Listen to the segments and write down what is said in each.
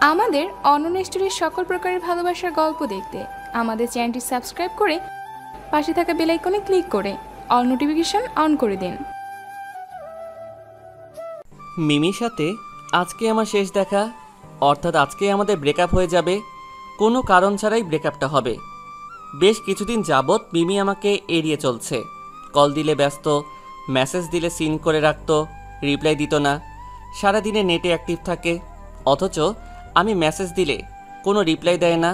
আমাদের অনন্য স্টোরির সকল প্রকারের ভালোবাসার গল্প দেখতে আমাদের চ্যানেলটি সাবস্ক্রাইব করে পাশে থাকা বেল আইকনে ক্লিক করে অল নোটিফিকেশন অন করে দিন। মিমির সাথে আজকে আমার শেষ দেখা, অর্থাৎ আজকে আমাদের ব্রেকআপ হয়ে যাবে। কোনো কারণ ছাড়াই ব্রেকআপটা হবে। বেশ কিছুদিন যাবৎ মিমি আমাকে এড়িয়ে চলছে। কল দিলে ব্যস্ত, মেসেজ দিলে সিন করে রাখতো, রিপ্লাই দিত না। সারাদিনে নেটে অ্যাক্টিভ থাকে, অথচ আমি মেসেজ দিলে কোনো রিপ্লাই দেয় না।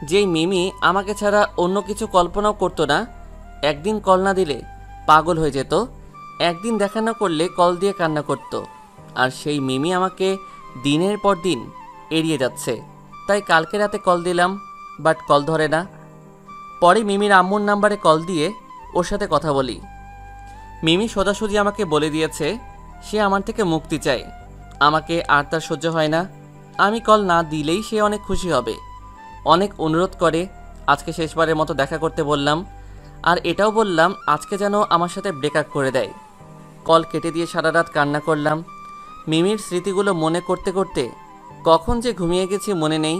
যেই মিমি আমাকে ছাড়া অন্য কিছু কল্পনাও করতো না, একদিন কল না দিলে পাগল হয়ে যেত, একদিন দেখা না করলে কল দিয়ে কান্না করত। আর সেই মিমি আমাকে দিনের পর দিন এড়িয়ে যাচ্ছে। তাই কালকে রাতে কল দিলাম, বাট কল ধরে না। পরে মিমির আম্মুর নাম্বারে কল দিয়ে ওর সাথে কথা বলি। মিমি সোজাসুজি আমাকে বলে দিয়েছে সে আমার থেকে মুক্তি চায়, আমাকে আর তার সহ্য হয় না। আমি কল না দিলেই সে অনেক খুশি হবে। অনেক অনুরোধ করে আজকে শেষবারের মতো দেখা করতে বললাম, আর এটাও বললাম আজকে যেন আমার সাথে ব্রেকআপ করে দেয়। কল কেটে দিয়ে সারা রাত কান্না করলাম। মিমির স্মৃতিগুলো মনে করতে করতে কখন যে ঘুমিয়ে গেছি মনে নেই।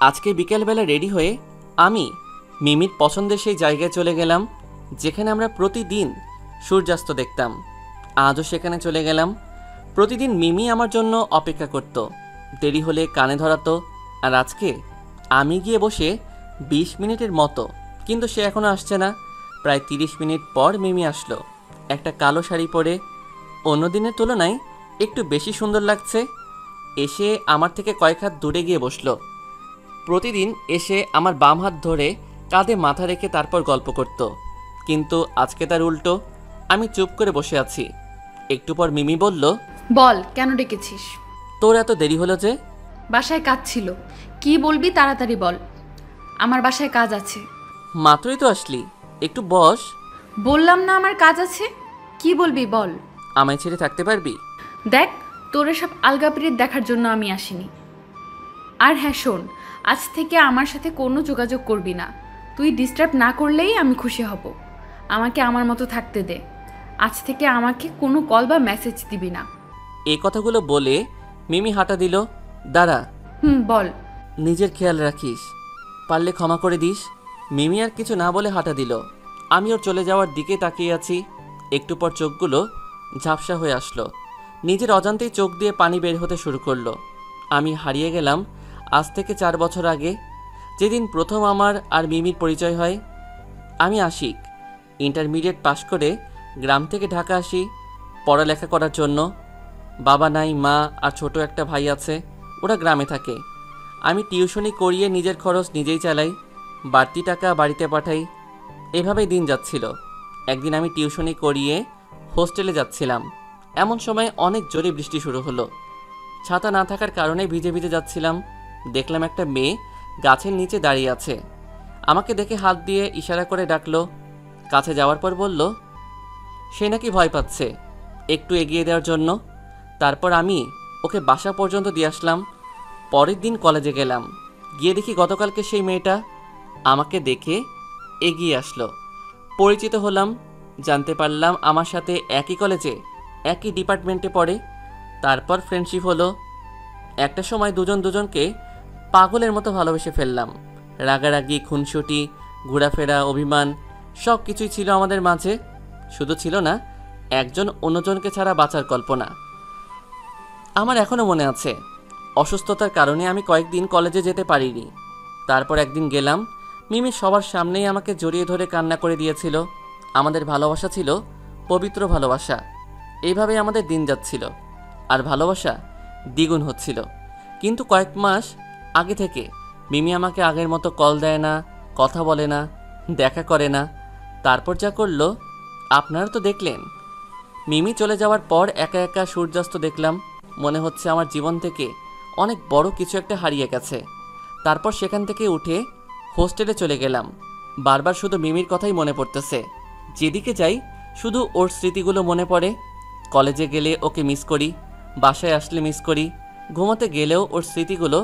আজকে বিকেলবেলা রেডি হয়ে আমি মিমির পছন্দের সেই জায়গায় চলে গেলাম যেখানে আমরা প্রতিদিন সূর্যাস্ত দেখতাম। আজও সেখানে চলে গেলাম। প্রতিদিন মিমি আমার জন্য অপেক্ষা করত, দেরি হলে কানে ধরাতো। আর আজকে আমি গিয়ে বসে 20 মিনিটের মতো, কিন্তু সে এখনও আসছে না। প্রায় 30 মিনিট পর মিমি আসলো, একটা কালো শাড়ি পরে। অন্য দিনের তুলনায় একটু বেশি সুন্দর লাগছে। এসে আমার থেকে কয়েক হাত দূরে গিয়ে বসলো। প্রতিদিন এসে আমার বাম হাত ধরে কাঁধে মাথা রেখে তারপর গল্প করত, কিন্তু আজকে তার উল্টো। আমি চুপ করে বসে আছি। একটু পর মিমি বলল, বল কেন ডেকেছিস? তোর এত দেরি হলো যে? বাসায় কাজ ছিল। কি বলবি তাড়াতাড়ি বল। আমার বাসায় কাজ আছে। মাত্রই তো আসলি, একটু বস। বললাম না আমার কাজ আছে। কি বলবি বল। আমায় ছেড়ে থাকতে পারবি? দেখ, তোর এসব আলগাপিরিত দেখার জন্য আমি আসিনি। আর হ্যাঁ শোন, আজ থেকে আমার সাথে কোনো যোগাযোগ করবি না। তুই ডিস্টার্ব না করলেই আমি খুশি হব। আমাকে আমার মতো থাকতে দে। আজ থেকে আমাকে কোনো কল বা মেসেজ দিবি না। এই কথাগুলো বলে মিমি হাঁটা দিল। দাঁড়া। বল। নিজের খেয়াল রাখিস, পারলে ক্ষমা করে দিস। মিমি আর কিছু না বলে হাঁটা দিল। আমি ওর চলে যাওয়ার দিকে তাকিয়ে আছি। একটু পর চোখগুলো ঝাপসা হয়ে আসলো। নিজের অজান্তেই চোখ দিয়ে পানি বের হতে শুরু করলো। আমি হারিয়ে গেলাম আজ থেকে 4 বছর আগে, যেদিন প্রথম আমার আর মিমির পরিচয় হয়। আমি আশিক, ইন্টারমিডিয়েট পাশ করে গ্রাম থেকে ঢাকা আসি পড়ালেখা করার জন্য। বাবা নাই, মা আর ছোট একটা ভাই আছে, ওরা গ্রামে থাকে। আমি টিউশনি করিয়ে নিজের খরচ নিজেই চালাই, বাড়তি টাকা বাড়িতে পাঠাই। এভাবেই দিন যাচ্ছিল। একদিন আমি টিউশনি করিয়ে হোস্টেলে যাচ্ছিলাম। এমন সময় অনেক জোরে বৃষ্টি শুরু হলো। ছাতা না থাকার কারণে ভিজে ভিজে যাচ্ছিলাম। দেখলাম একটা মেয়ে গাছের নিচে দাঁড়িয়ে আছে। আমাকে দেখে হাত দিয়ে ইশারা করে ডাকলো। কাছে যাওয়ার পর বলল সে নাকি ভয় পাচ্ছে, একটু এগিয়ে দেওয়ার জন্য। তারপর আমি ওকে বাসা পর্যন্ত দিয়ে আসলাম। পরের দিন কলেজে গেলাম, গিয়ে দেখি গতকালকে সেই মেয়েটা আমাকে দেখে এগিয়ে আসলো। পরিচিত হলাম, জানতে পারলাম আমার সাথে একই কলেজে একই ডিপার্টমেন্টে পড়ে। তারপর ফ্রেন্ডশিপ হলো। একটা সময় দুজন দুজনকে পাগলের মতো ভালোবেসে ফেললাম। রাগারাগি, খুনসুটি, ঘোরাফেরা, অভিমান সব কিছুই ছিল আমাদের মাঝে। শুধু ছিল না একজন অন্যজনকে ছাড়া বাঁচার কল্পনা। আমার এখনও মনে আছে, অসুস্থতার কারণে আমি কয়েকদিন কলেজে যেতে পারিনি। তারপর একদিন গেলাম। মিমি সবার সামনেই আমাকে জড়িয়ে ধরে কান্না করে দিয়েছিল। আমাদের ভালোবাসা ছিল পবিত্র ভালোবাসা। এইভাবে আমাদের দিন যাচ্ছিল, আর ভালোবাসা দ্বিগুণ হচ্ছিল। কিন্তু কয়েক মাস আগে থেকে মিমি আমাকে আগের মতো কল দেয় না, কথা বলে না, দেখা করে না। তারপর যা করলো আপনারা তো দেখলেন। মিমি চলে যাওয়ার পর একা একা সূর্যাস্ত দেখলাম। মনে হচ্ছে আমার জীবন থেকে অনেক বড় কিছু একটা হারিয়ে গেছে। তারপর সেখান থেকে উঠে হোস্টেলে চলে গেলাম। বারবার শুধু মিমির কথাই মনে পড়তেছে। যেদিকে যাই শুধু ওর স্মৃতিগুলো মনে পড়ে। কলেজে গেলে ওকে মিস করি, বাসায় আসলে মিস করি, ঘুমাতে গেলেও ওর স্মৃতিগুলো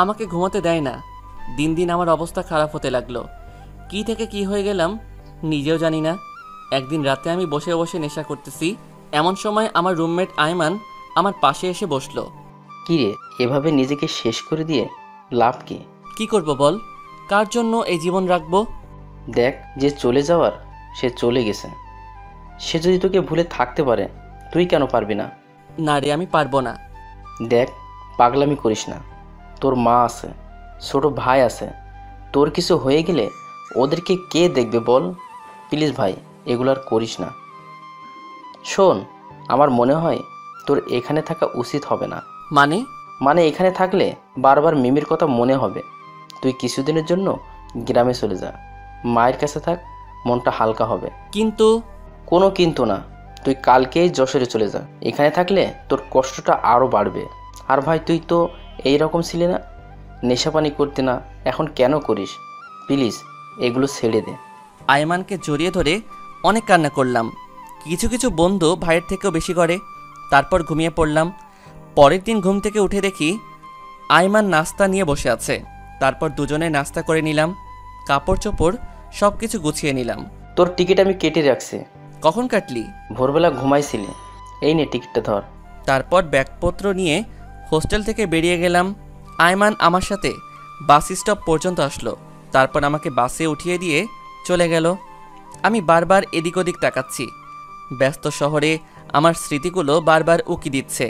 আমাকে ঘুমাতে দেয় না। দিন দিন আমার অবস্থা খারাপ হতে লাগলো। কি থেকে কি হয়ে গেলাম নিজেও জানি না। একদিন রাতে আমি বসে বসে নেশা করতেছি, এমন সময় আমার রুমমেট আয়মান আমার পাশে এসে বসলো। কিরে, এভাবে নিজেকে শেষ করে দিয়ে লাভ কি? কি করব বল? কার জন্য এই জীবন রাখবো? দেখ, যে চলে যাওয়ার সে চলে গেছে। সে যদি তোকে ভুলে থাকতে পারে, তুই কেন পারবি না? না রে, আমি পারবো না। দেখ, পাগলামি করিস না। তোর মা আছে, ছোট ভাই আছে। তোর কিছু হয়ে গেলে ওদেরকে কে দেখবে বল? প্লিজ ভাই, এগুলো আর করিস না। শোন, আমার মনে হয় তোর এখানে থাকা উচিত হবে না। মানে এখানে থাকলে বারবার মিমির কথা মনে হবে। তুই কিছুদিনের জন্য গ্রামে চলে যা, মায়ের কাছে থাক, মনটা হালকা হবে। কিন্তু কোনো কিন্তু না, তুই কালকেই যশোরে চলে যা। এখানে থাকলে তোর কষ্টটা আরও বাড়বে। আর ভাই, তুই তো এই রকম ছিলি না, নেশাপানি করতে না, এখন কেন করিস? প্লিজ এগুলো ছেড়ে দে। আয়মানকে জড়িয়ে ধরে অনেক কান্না করলাম। কিছু কিছু বন্ধু ভাইয়ের থেকেও বেশি করে। তারপর ঘুমিয়ে পড়লাম। পরের দিন ঘুম থেকে উঠে দেখি আয়মান নাস্তা নিয়ে বসে আছে। তারপর দুজনে নাস্তা করে নিলাম, কাপড় চোপড় সব কিছু গুছিয়ে নিলাম। তোর টিকিট আমি কেটে রাখছি। কখন কাটলি? ভোরবেলা ঘুমাইছিলি, এই নে টিকিটটা ধর। তারপর ব্যাগপত্র নিয়ে হোস্টেল থেকে বেরিয়ে গেলাম। আয়মান আমার সাথে বাস স্টপ পর্যন্ত আসলো। তারপর আমাকে বাসে উঠিয়ে দিয়ে চলে গেল। আমি বারবার এদিক ওদিক তাকাচ্ছি। ব্যস্ত শহরে আমার স্মৃতিগুলো বারবার উকি দিচ্ছে।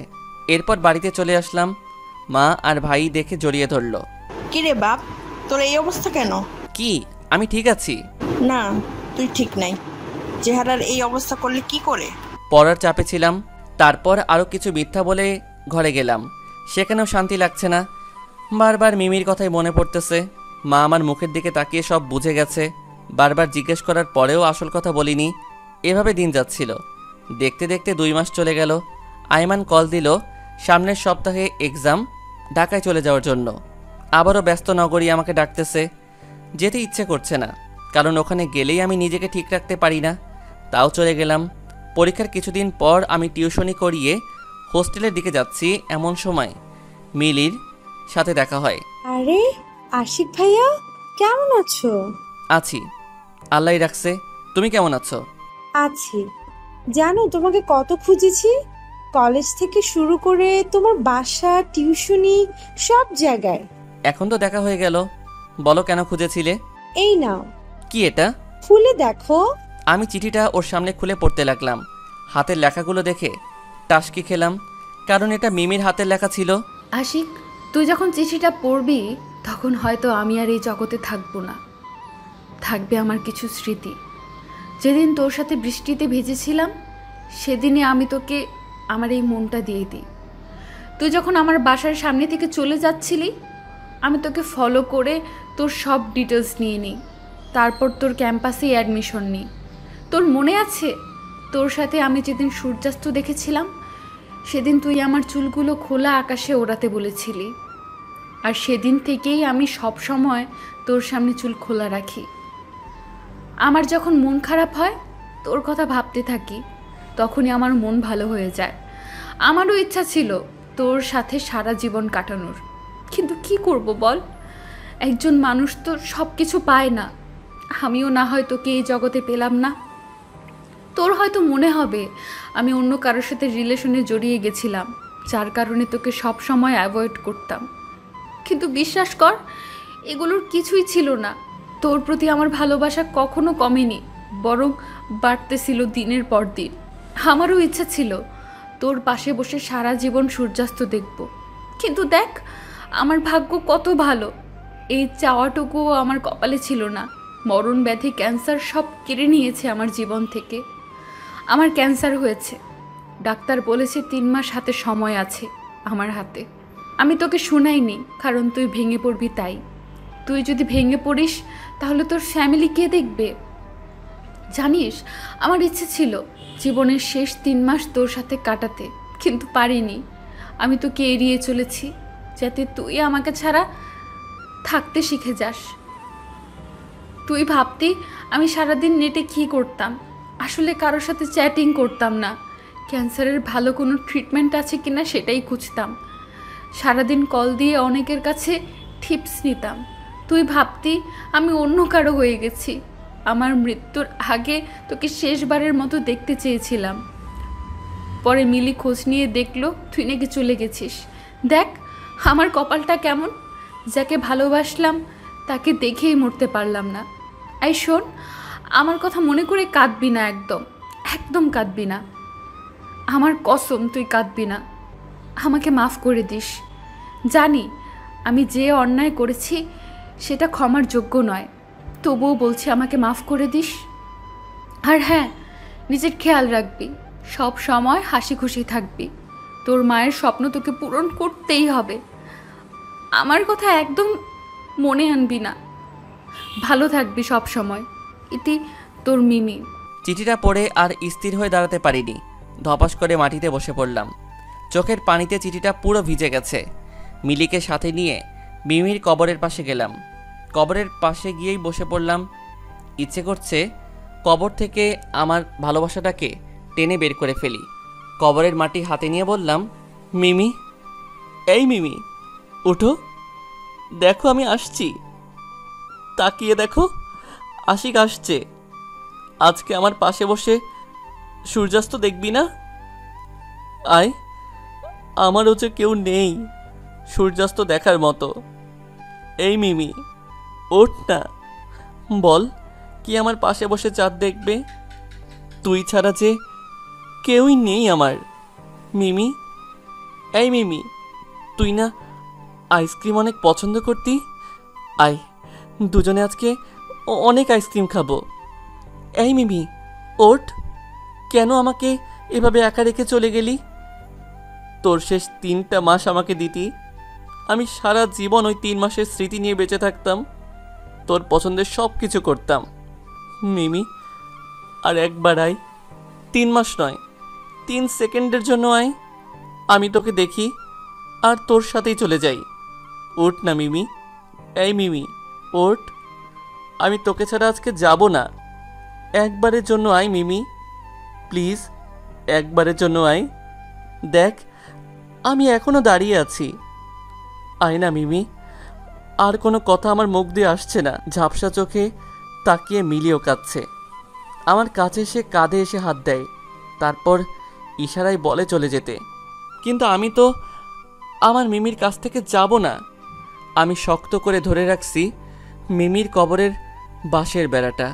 এরপর বাড়িতে চলে আসলাম। মা আর ভাই দেখে জড়িয়ে ধরল। কিরে বাপ, তোর এই অবস্থা কেন? কি, আমি ঠিক আছি? না, তুই ঠিক নাই। চেহারার এই অবস্থা করলে কি করে? পড়ার চাপে ছিলাম। তারপর আরও কিছু মিথ্যা বলে ঘরে গেলাম। সেখানেও শান্তি লাগছে না। বারবার মিমির কথাই মনে পড়তেছে। মা আমার মুখের দিকে তাকিয়ে সব বুঝে গেছে। বারবার জিজ্ঞেস করার পরেও আসল কথা বলিনি। এভাবে দিন যাচ্ছিল। দেখতে দেখতে 2 মাস চলে গেল। আয়মান কল দিল সামনের সপ্তাহে এক্সাম, ঢাকায় চলে যাওয়ার জন্য। আবারও ব্যস্ত নগরী আমাকে ডাকতেছে। যেতে ইচ্ছে করছে না, কারণ ওখানে গেলেই আমি নিজেকে ঠিক রাখতে পারি না। তাও চলে গেলাম। পরীক্ষার কিছুদিন পর আমি টিউশনি করিয়ে হোস্টেলের দিকে যাচ্ছি, এমন সময় মিলির সাথে দেখা হয়। আরে আশিক ভাইয়া, কেমন আছো? আছি, আল্লাহই রাখছে। তুমি কেমন আছো? আছি। জানো, তোমাকে কত খুঁজেছি, কলেজ থেকে শুরু করে তোমার বাসা, টিউশনি, সব জায়গায়। এখন তো দেখা হয়ে গেল, বলো কেন খুঁজেছিলে? এই নাও। কি এটা? খুলে দেখো। আমি চিঠিটা ওর সামনে খুলে পড়তে লাগলাম। হাতের লেখাগুলো দেখে টাসকি খেলাম, কারণ এটা মিমির হাতের লেখা ছিল। আশিক, তুই যখন চিঠিটা পড়বি তখন হয়তো আমি আর এই জগতে থাকবো না। থাকবে আমার কিছু স্মৃতি। যেদিন তোর সাথে বৃষ্টিতে ভিজেছিলাম, সেদিনে আমি তোকে আমার এই মনটা দিয়ে দিই। তুই যখন আমার বাসার সামনে থেকে চলে যাচ্ছিলি, আমি তোকে ফলো করে তোর সব ডিটেলস নিয়ে নিই। তারপর তোর ক্যাম্পাসেই অ্যাডমিশন নিই। তোর মনে আছে তোর সাথে আমি যেদিন সূর্যাস্ত দেখেছিলাম, সেদিন তুই আমার চুলগুলো খোলা আকাশে ওড়াতে বলেছিলি। আর সেদিন থেকেই আমি সব সময় তোর সামনে চুল খোলা রাখি। আমার যখন মন খারাপ হয়, তোর কথা ভাবতে থাকি, তখনই আমার মন ভালো হয়ে যায়। আমারও ইচ্ছা ছিল তোর সাথে সারা জীবন কাটানোর, কিন্তু কি করব বল? একজন মানুষ তো সব কিছু পায় না। আমিও না হয় তোকে এই জগতে পেলাম না। তোর হয়তো মনে হবে আমি অন্য কারোর সাথে রিলেশনে জড়িয়ে গেছিলাম, যার কারণে তোকে সব সময় অ্যাভয়েড করতাম। কিন্তু বিশ্বাস কর, এগুলোর কিছুই ছিল না। তোর প্রতি আমার ভালোবাসা কখনো কমেনি, বরং বাড়তেছিল দিনের পর দিন। আমারও ইচ্ছা ছিল তোর পাশে বসে সারা জীবন সূর্যাস্ত দেখব, কিন্তু দেখ আমার ভাগ্য কত ভালো, এই চাওয়াটুকুও আমার কপালে ছিল না। মরণ ব্যাধি, ক্যান্সার সব কেড়ে নিয়েছে আমার জীবন থেকে। আমার ক্যান্সার হয়েছে, ডাক্তার বলেছে 3 মাস হাতে সময় আছে আমার হাতে। আমি তোকে শোনাইনি, কারণ তুই ভেঙে পড়বি তাই। তুই যদি ভেঙে পড়িস তাহলে তোর ফ্যামিলি কে দেখবে? জানিস, আমার ইচ্ছে ছিল জীবনের শেষ 3 মাস তোর সাথে কাটাতে, কিন্তু পারিনি। আমি তোকে এড়িয়ে চলেছি, যাতে তুই আমাকে ছাড়া থাকতে শিখে যাস। তুই ভাবতি আমি সারাদিন নেটে কী করতাম? আসলে কারোর সাথে চ্যাটিং করতাম না, ক্যান্সারের ভালো কোনো ট্রিটমেন্ট আছে কিনা সেটাই খুঁজতাম। সারাদিন কল দিয়ে অনেকের কাছে টিপস নিতাম। তুই ভাবতি আমি অন্য কারো হয়ে গেছি। আমার মৃত্যুর আগে তোকে শেষবারের মতো দেখতে চেয়েছিলাম। পরে মিলি খোঁজ নিয়ে দেখলো তুই নাকি চলে গেছিস। দেখ, আমার কপালটা কেমন, যাকে ভালোবাসলাম তাকে দেখেই মরতে পারলাম না। এই শোন, আমার কথা মনে করে কাঁদবি না, একদম একদম কাঁদবি না। আমার কসম তুই কাঁদবি না। আমাকে মাফ করে দিস। জানি আমি যে অন্যায় করেছি সেটা ক্ষমার যোগ্য নয়, তবুও বলছি আমাকে মাফ করে দিস। আর হ্যাঁ, নিজের খেয়াল রাখবি, সব সময় হাসি খুশি থাকবি। তোর মায়ের স্বপ্ন তোকে পূরণ করতেই হবে। আমার কথা একদম মনে আনবি না। ভালো থাকবি সব সময়। ইতি, তোর মিমি। চিঠিটা পড়ে আর স্থির হয়ে দাঁড়াতে পারিনি। ধপাস করে মাটিতে বসে পড়লাম। চোখের পানিতে চিঠিটা পুরো ভিজে গেছে। মিলিকে সাথে নিয়ে মিমির কবরের পাশে গেলাম। কবরের পাশে গিয়েই বসে পড়লাম। ইচ্ছে করছে কবর থেকে আমার ভালোবাসাটাকে টেনে বের করে ফেলি। কবরের মাটি হাতে নিয়ে বললাম, মিমি, এই মিমি, উঠো, দেখো আমি আসছি। তাকিয়ে দেখো, আশিক আসছে। আজকে আমার পাশে বসে সূর্যাস্ত দেখবি না? আয়, আমারও যে কেউ নেই সূর্যাস্ত দেখার মতো। এই মিমি, ওঠ না, বল কি আমার পাশে বসে চাঁদ দেখবে? তুই ছাড়া যে কেউই নেই আমার। মিমি, এই মিমি, তুই না আইসক্রিম অনেক পছন্দ করতি? আয়, দুজনে আজকে অনেক আইসক্রিম খাবো। এই মিমি, ওঠ, কেন আমাকে এভাবে একা রেখে চলে গেলি? তোর শেষ 3টা মাস আমাকে দিতি, আমি সারা জীবন ওই 3 মাসের স্মৃতি নিয়ে বেঁচে থাকতাম, তোর পছন্দের সব কিছু করতাম। মিমি, আর একবার আয়, 3 মাস নয়, 3 সেকেন্ডের জন্য আয়, আমি তোকে দেখি আর তোর সাথেই চলে যাই। ওঠ না মিমি, এই মিমি, ওঠ, আমি তোকে ছাড়া আজকে যাব না। একবারের জন্য আয় মিমি, প্লিজ, একবারের জন্য আয়। দেখ আমি এখনো দাঁড়িয়ে আছি, আয় না মিমি। আর কোনো কথা আমার মুখ দিয়ে আসছে না। ঝাপসা চোখে তাকিয়ে মিলিও কাঁদছে। আমার কাছে এসে কাঁধে এসে হাত দেয়, তারপর ইশারায় বলে চলে যেতে। কিন্তু আমি তো আমার মিমির কাছ থেকে যাব না। আমি শক্ত করে ধরে রাখছি মিমির কবরের বাঁশের বেড়াটা।